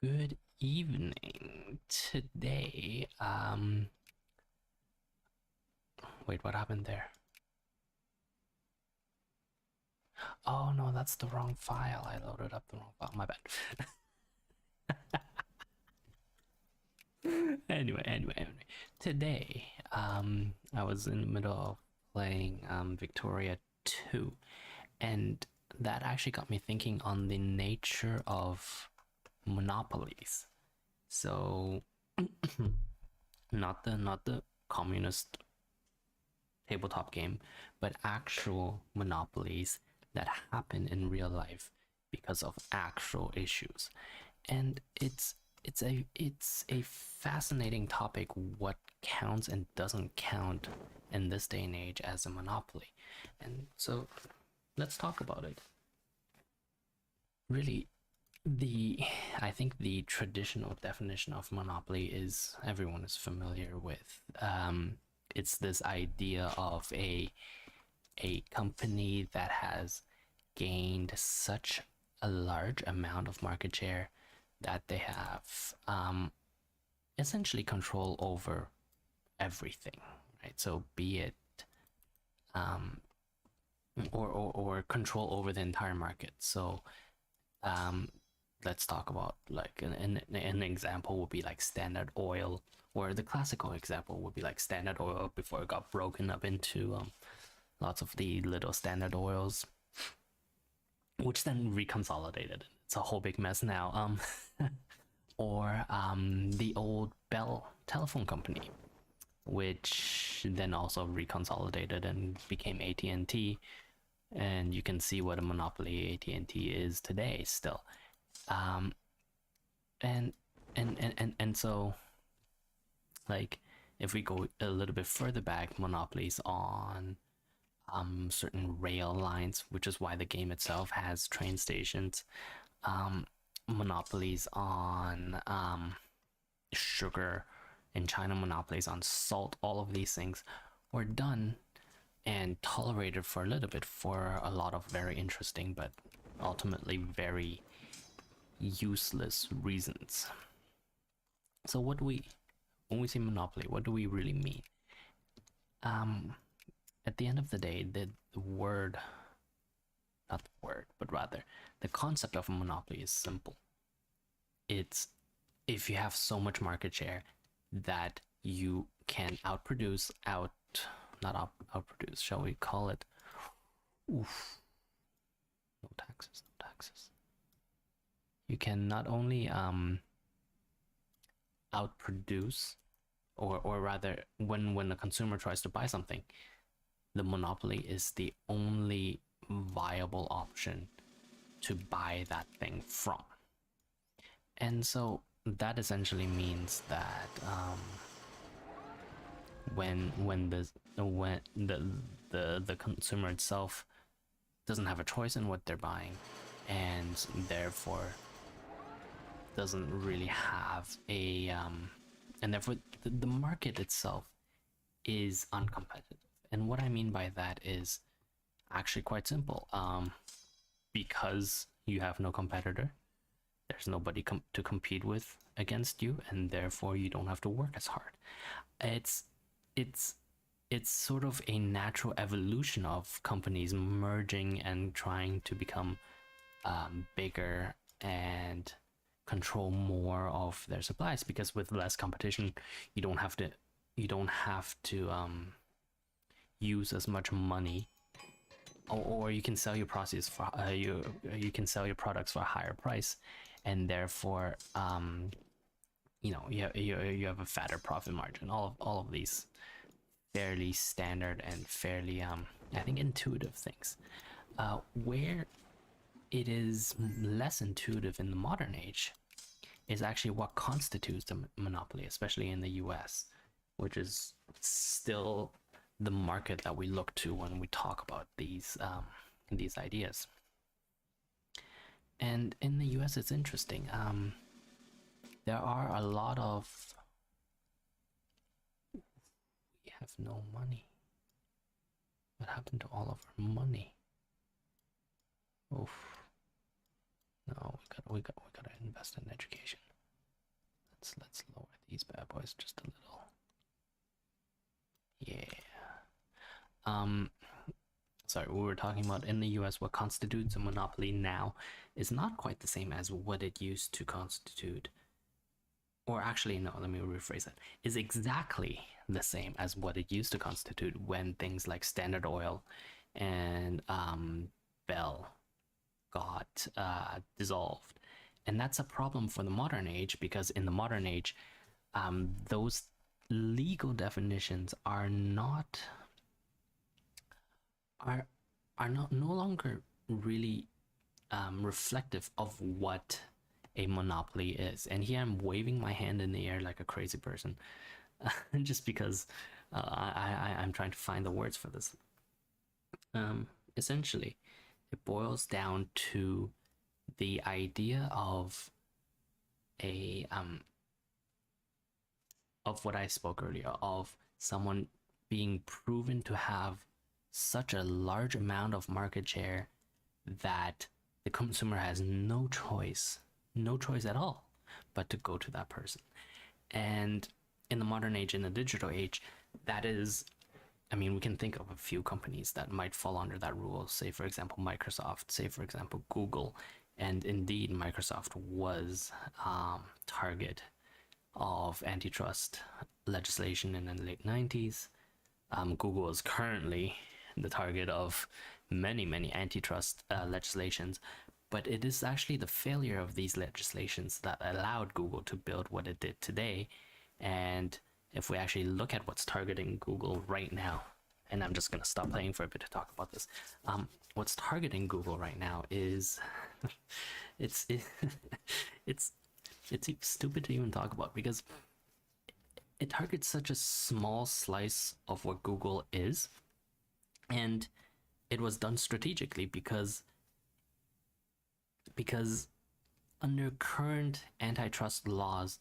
Good evening. Today, wait, what happened there? Oh no, that's the wrong file. I loaded up the wrong file. My bad. Anyway. Today, I was in the middle of playing Victoria 2, and that actually got me thinking on the nature of monopolies. So, not the communist tabletop game, but actual monopolies that happen in real life because of actual issues. And it's a fascinating topic, what counts and doesn't count in this day and age as a monopoly. And so let's talk about it. Really, the I think the traditional definition of monopoly is everyone is familiar with. It's this idea of a company that has gained such a large amount of market share that they have essentially control over everything, right? So be it or control over the entire market. So um, let's talk about like an example would be like Standard Oil, or the classical example would be like Standard Oil before it got broken up into lots of the little Standard Oils, which then reconsolidated. It's a whole big mess now. Or the old Bell Telephone Company, which then also reconsolidated and became AT&T, and you can see what a monopoly AT&T is today still. Um, and and so like if we go a little bit further back, monopolies on certain rail lines, which is why the game itself has train stations. Monopolies on sugar in China, monopolies on salt, all of these things were done and tolerated for a little bit for a lot of very interesting but ultimately very useless reasons. So what do we, when we say monopoly, what do we really mean? At the end of the day, the word, not the word, but rather the concept of a monopoly is simple. It's if you have so much market share that you can outproduce, outproduce, shall we call it? Oof. No taxes, no taxes. You can not only outproduce, or rather, when a consumer tries to buy something, the monopoly is the only viable option to buy that thing from. And so that essentially means that when the consumer itself doesn't have a choice in what they're buying, and therefore doesn't really have a and therefore the market itself is uncompetitive. And what I mean by that is actually quite simple. Because you have no competitor, there's nobody to compete with against you, and therefore you don't have to work as hard. It's it's it's sort of a natural evolution of companies merging and trying to become bigger and control more of their supplies, because with less competition you don't have to use as much money, or you can sell your process for you can sell your products for a higher price, and therefore you have a fatter profit margin. All of these fairly standard and fairly I think intuitive things. Where it is less intuitive in the modern age is actually what constitutes a monopoly, especially in the US, which is still the market that we look to when we talk about these ideas. And in the US, it's interesting. There are a lot of, we have no money. What happened to all of our money? Oof. No, we gotta invest in education. let's lower these bad boys just a little. Yeah. Sorry, we were talking about in the US what constitutes a monopoly now is not quite the same as what it used to constitute. Or actually, no, let me rephrase that. Is exactly the same as what it used to constitute when things like Standard Oil and Bell got dissolved. And that's a problem for the modern age because in the modern age, those legal definitions are not no longer really reflective of what a monopoly is. And here I'm waving my hand in the air like a crazy person, just because I'm trying to find the words for this. Essentially, it boils down to the idea of of what I spoke earlier, of someone being proven to have such a large amount of market share that the consumer has no choice at all but to go to that person. And in the modern age, in the digital age, that is, I mean, we can think of a few companies that might fall under that rule. Say, for example, Microsoft, say, for example, Google. And indeed, Microsoft was target of antitrust legislation in the late 90s. Google is currently the target of many antitrust legislations, but it is actually the failure of these legislations that allowed Google to build what it did today. And if we actually look at what's targeting Google right now, and I'm just going to stop playing for a bit to talk about this, what's targeting Google right now is it's stupid to even talk about because it targets such a small slice of what Google is, and it was done strategically because under current antitrust laws,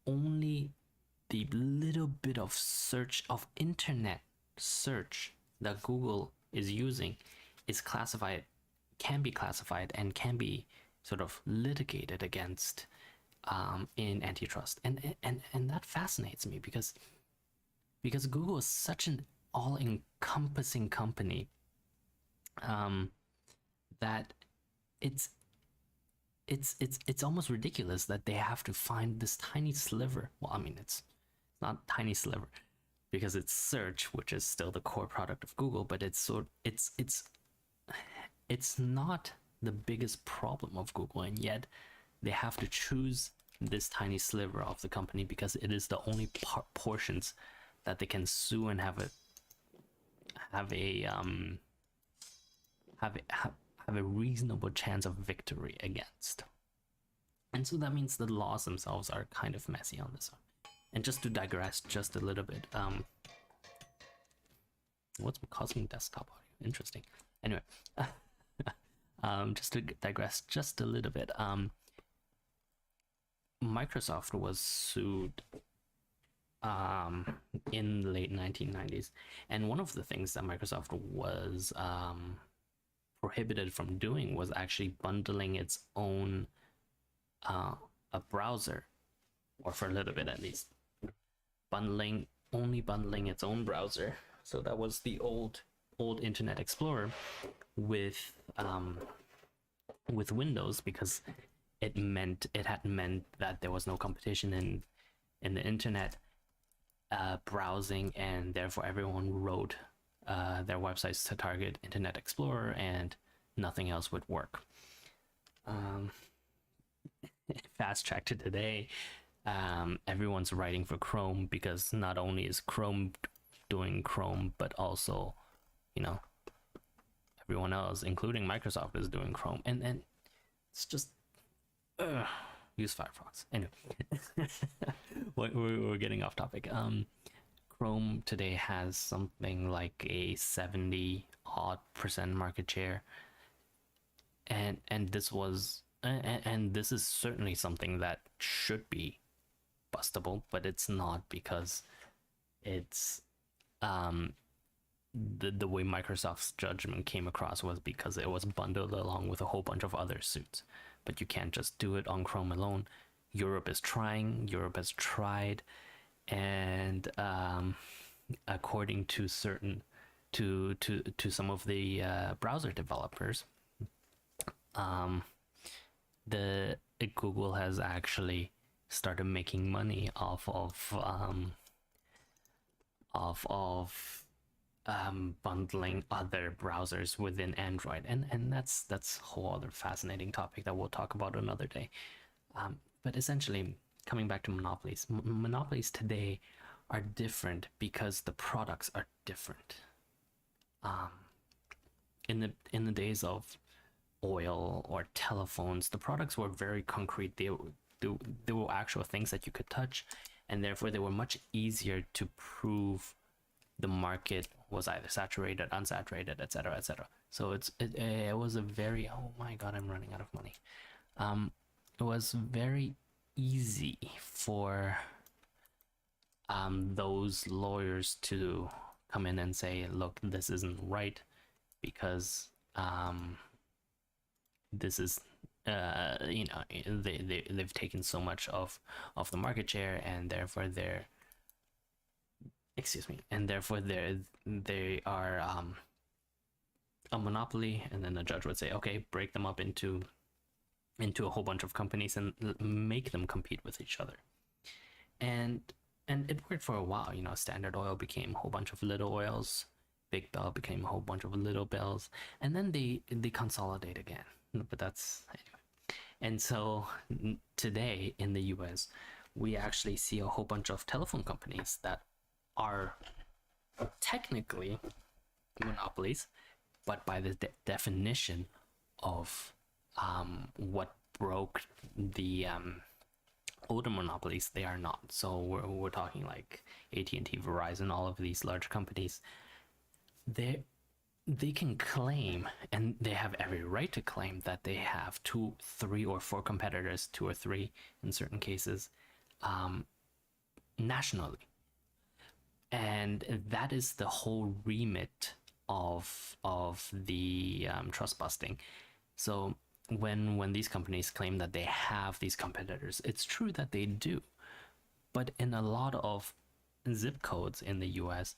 only the little bit of search of internet search that Google is using is classified, can be classified, and can be sort of litigated against in antitrust, and that fascinates me because Google is such an all-encompassing company that it's almost ridiculous that they have to find this tiny sliver. Well, I mean, it's not tiny sliver because it's search, which is still the core product of Google, but it's not the biggest problem of Google, and yet they have to choose this tiny sliver of the company because it is the only portions that they can sue and have a reasonable chance of victory against. And so that means the laws themselves are kind of messy on this one. And just to digress just a little bit, what's causing desktop audio? Interesting. Anyway, just to digress just a little bit, Microsoft was sued in the late 1990s, and one of the things that Microsoft was prohibited from doing was actually bundling its own a browser, or for a little bit at least, bundling its own browser. So that was the old Internet Explorer with Windows, because it had meant that there was no competition in the internet browsing, and therefore everyone wrote their websites to target Internet Explorer and nothing else would work. Fast track to today, everyone's writing for Chrome because not only is Chrome doing Chrome, but also, you know, everyone else, including Microsoft, is doing Chrome, and it's just use Firefox. Anyway, we're getting off topic. Chrome today has something like a 70% market share, and this was and this is certainly something that should be bustable, but it's not, because it's the way Microsoft's judgment came across was because it was bundled along with a whole bunch of other suits. But you can't just do it on Chrome alone. Europe is trying, Europe has tried, and according to certain to some of the browser developers, um, the Google has actually started making money off bundling other browsers within Android, and that's a whole other fascinating topic that we'll talk about another day. But essentially, coming back to monopolies, monopolies today are different because the products are different. In the days of oil or telephones, the products were very concrete. They were actual things that you could touch, and therefore they were much easier to prove the market was either saturated, unsaturated, etc., etc. So it was a very, oh my god, I'm running out of money. It was very easy for those lawyers to come in and say, look, this isn't right because this is they've taken so much of the market share, and therefore they're they are a monopoly. And then the judge would say, okay, break them up into a whole bunch of companies and make them compete with each other. And it worked for a while. Standard Oil became a whole bunch of little oils, Big Bell became a whole bunch of little bells, and then they consolidate again. But that's anyway. And so today in the US, we actually see a whole bunch of telephone companies that are technically monopolies, but by the definition of what broke the older monopolies, they are not. So we're talking like AT&T, Verizon, all of these large companies. They can claim, and they have every right to claim, that they have 2, 3, or 4 competitors, 2 or 3 in certain cases, nationally. And that is the whole remit of the trust busting. So when these companies claim that they have these competitors, it's true that they do. But in a lot of zip codes in the US,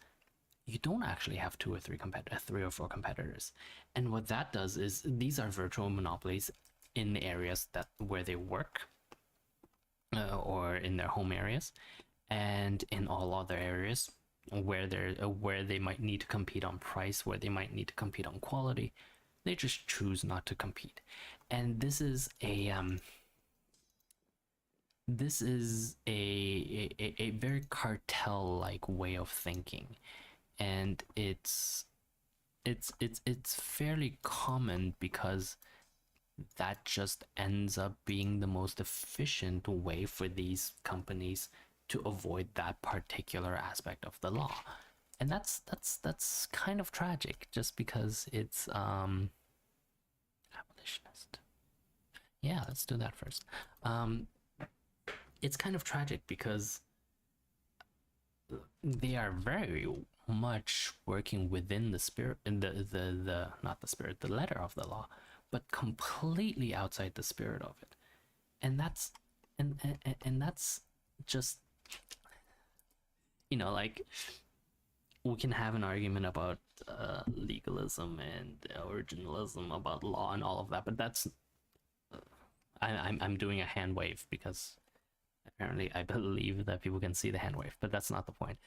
you don't actually have 2 or 3 3 or 4 competitors. And what that does is, these are virtual monopolies in the areas where they work, or in their home areas, and in all other areas where they might need to compete on price, where they might need to compete on quality, they just choose not to compete. And this is a very cartel-like way of thinking, and it's fairly common because that just ends up being the most efficient way for these companies to avoid that particular aspect of the law. And that's kind of tragic, just because it's abolitionist. Yeah, let's do that first. It's kind of tragic because they are very much working within the spirit, the not the spirit, the letter of the law, but completely outside the spirit of it. And that's that's just, like, we can have an argument about legalism and originalism, about law and all of that, but that's I'm doing a hand wave because apparently I believe that people can see the hand wave, but that's not the point.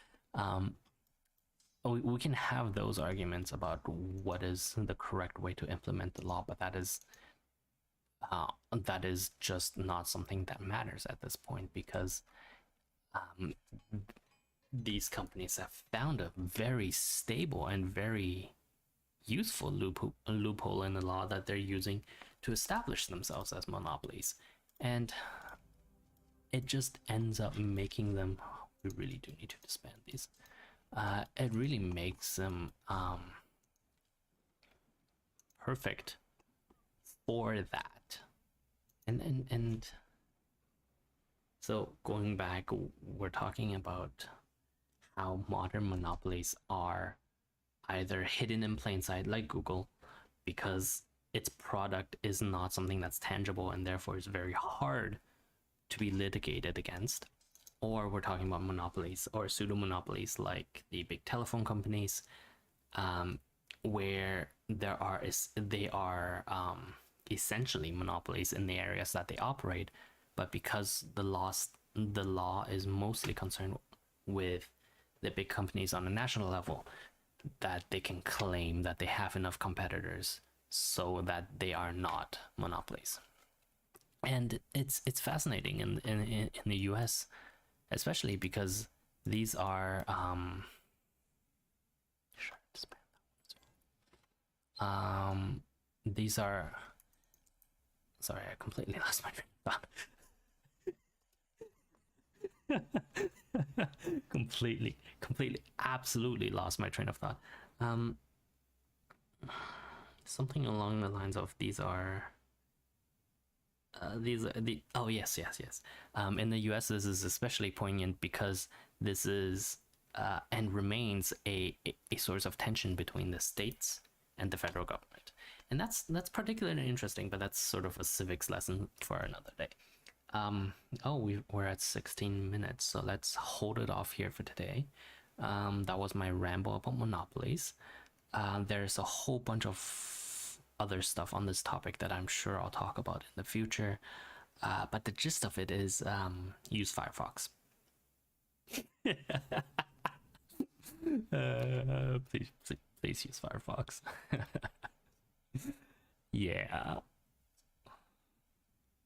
We can have those arguments about what is the correct way to implement the law, but that is just not something that matters at this point, because these companies have found a very stable and very useful loophole in the law that they're using to establish themselves as monopolies. And it just ends up making them, we really do need to disband these, it really makes them perfect for that. And so going back, we're talking about how modern monopolies are either hidden in plain sight, like Google, because its product is not something that's tangible, and therefore it's very hard to be litigated against, or we're talking about monopolies or pseudo monopolies like the big telephone companies, where they are essentially monopolies in the areas that they operate, but because the law is mostly concerned with the big companies on a national level, that they can claim that they have enough competitors so that they are not monopolies. And it's fascinating in the US, especially because these are these are, sorry, I completely lost my train of thought. completely, absolutely lost my train of thought. Something along the lines of these are oh yes. In the US, this is especially poignant because this is and remains a source of tension between the states and the federal government, and that's particularly interesting. But that's sort of a civics lesson for another day. We're at 16 minutes, so let's hold it off here for today. That was my ramble about monopolies. There's a whole bunch of other stuff on this topic that I'm sure I'll talk about in the future. But the gist of it is use Firefox. Please use Firefox. Yeah.